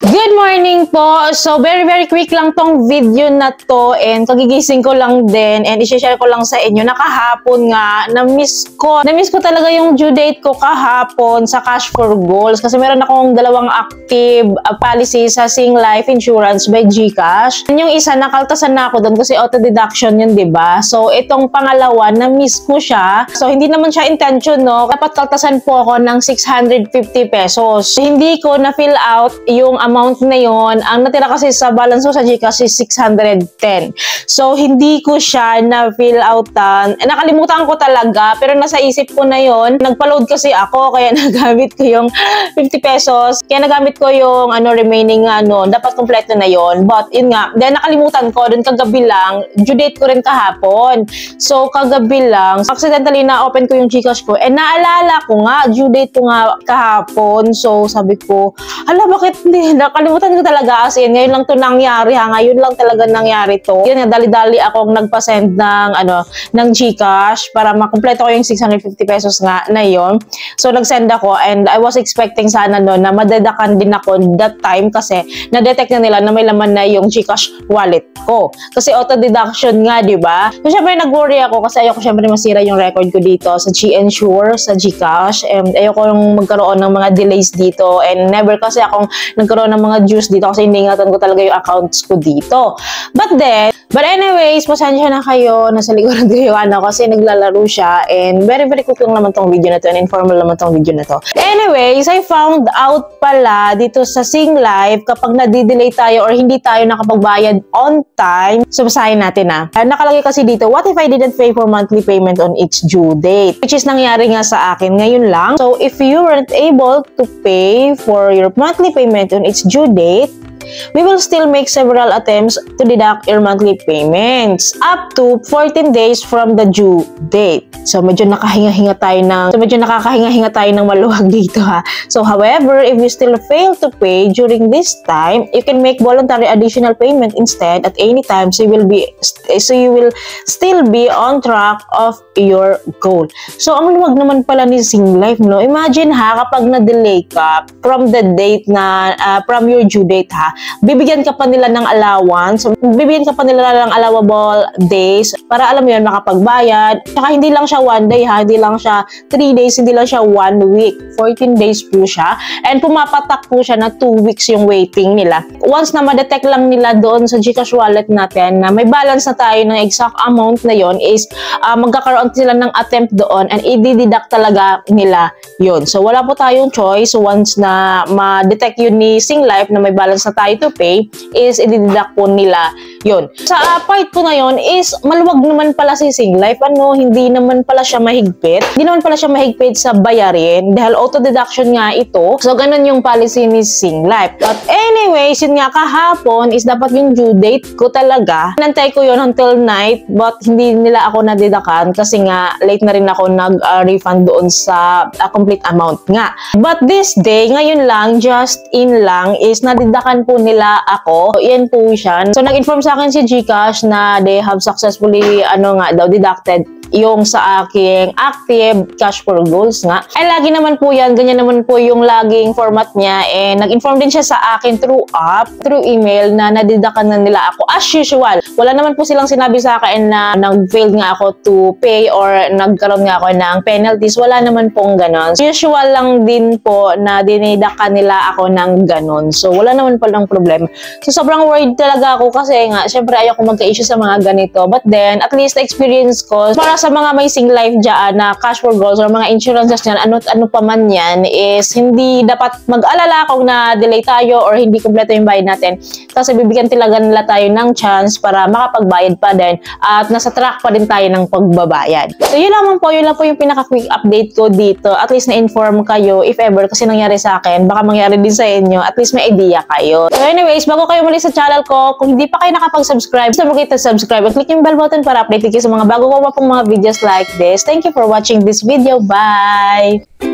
Good morning po! So, very quick lang tong video na to and kagigising ko lang din and i-share ko lang sa inyo na kahapon nga, na-miss ko talaga yung due date ko kahapon sa Cash for Goals kasi meron akong dalawang active policy sa Sing Life Insurance by GCash. Yung isa, nakaltasan na ako doon kasi auto-deduction yun, diba? So, itong pangalawa, na-miss ko siya. So, hindi naman siya intention, no? Dapat kaltasan po ako ng 650 pesos. Hindi ko na-fill out yung amount na yon. Ang natira kasi sa balance ko sa GCash is 610. So, hindi ko siya na-fill outan. Nakalimutan ko talaga, pero nasa isip ko na yon. Nagpa-load kasi ako, kaya nagamit ko yung 50 pesos. Kaya nagamit ko yung remaining dapat kompleto na yon. But, yun nga, dahil nakalimutan ko, dun kagabi lang, due date ko rin kahapon. So, kagabi lang, accidentally na-open ko yung GCash ko, and naalala ko nga, due date ko nga kahapon. So, sabi ko, hala, bakit hindi? Nakalimutan ko talaga as in. Ngayon lang to nangyari ha. Ngayon lang talaga nangyari to. Yan nga, dali-dali akong nagpa-send ng GCash para makumpleto ko yung 650 pesos nga na yon. So, nag-send ako and I was expecting sana na madedakan din ako that time kasi na-detect na nila na may laman na yung GCash wallet ko. Kasi auto-deduction nga, di ba? So, syempre nag-worry ako kasi ayoko syempre masira yung record ko dito sa GInsure, sa GCash. And ayoko yung magkaroon ng mga delays dito and never kasi akong nagkaroon ng mga juice dito kasi iningatan ko talaga yung accounts ko dito. But anyways, pasensya na kayo, nasa likuran ko yung kasi naglalaro siya and very quick lang naman tong video na to and informal naman tong video na to. Anyways, I found out pala dito sa Sing Life kapag nadidelay tayo or hindi tayo nakapagbayad on time. So, basahin natin na. Nakalagay kasi dito, what if I didn't pay for monthly payment on its due date? Which is nangyari nga sa akin ngayon lang. So, if you weren't able to pay for your monthly payment on its due date, we will still make several attempts to deduct your monthly payments up to 14 days from the due date. So, medyo nakakahinga-hinga tayo ng maluwag dito ha. So, however, if you still fail to pay during this time, you can make voluntary additional payment instead at any time so you will still be on track of your goal. So, ang luwag naman pala ni Sing Life, no? Imagine ha, kapag na-delay ka from the date na, from your due date ha, bibigyan ka pa nila ng allowance, bibigyan ka pa nila ng allowable days para alam mo yun, makapagbayad. Saka hindi lang siya 1 day ha, hindi lang siya 3 days, hindi lang siya 1 week. 14 days po siya. And pumapatak po siya na 2 weeks yung waiting nila. Once na ma-detect lang nila doon sa GCash wallet natin na may balance na tayo ng exact amount na yon is magkakaroon sila ng attempt doon and i-deduct talaga nila yun. So wala po tayong choice once na ma-detect yun ni Sing Life na may balance na tayo to pay is i-deduct po nila yun. Sa part ko na yun is maluwag naman pala si Sing Life. Hindi naman pala siya mahigpit. Hindi naman pala siya mahigpit sa bayarin dahil auto-deduction nga ito. So, ganun yung policy ni Sing Life. But anyways, yun nga kahapon is dapat yung due date ko talaga. Nantay ko yun until night but hindi nila ako nadidakan kasi nga late na rin ako nag-refund doon sa complete amount nga. But this day, ngayon lang, just in lang is nadidakan po nila ako. So, yan po siya. So, nag-inform sa akin si GCash na they have successfully, deducted yung sa aking active Cash for Goals nga. Ay, lagi naman po yan. Ganyan naman po yung laging format niya. And nag-inform din siya sa akin through app, through email na nadidakan na nila ako. As usual, wala naman po silang sinabi sa akin na nag-failed nga ako to pay or nagkaroon nga ako ng penalties. Wala naman pong ganon. Usual lang din po na dinidakan nila ako ng ganon. So, wala naman po ng problem. So, sobrang worried talaga ako kasi nga, syempre ayoko magka-issue sa mga ganito. But then, at least experience ko, para sa mga may Sing Life dyan na Cash for Goals or mga insurances dyan, ano pa man yan, is hindi dapat mag-alala kung na-delay tayo or hindi kompleto yung bayad natin. Kasi bibigyan talaga nila tayo ng chance para makapagbayad pa din at nasa track pa din tayo ng pagbabayad. So, yun lang po yung pinaka-quick update ko dito. At least na-inform kayo if ever kasi nangyari sa akin, baka mangyari din sa inyo. At least may idea kayo. So, anyways, bago kayo muli sa channel ko, kung hindi pa kayo nakapag-subscribe, don't forget to subscribe and click yung bell button para update kayo sa mga bago ko pa pong mga videos like this. Thank you for watching this video. Bye!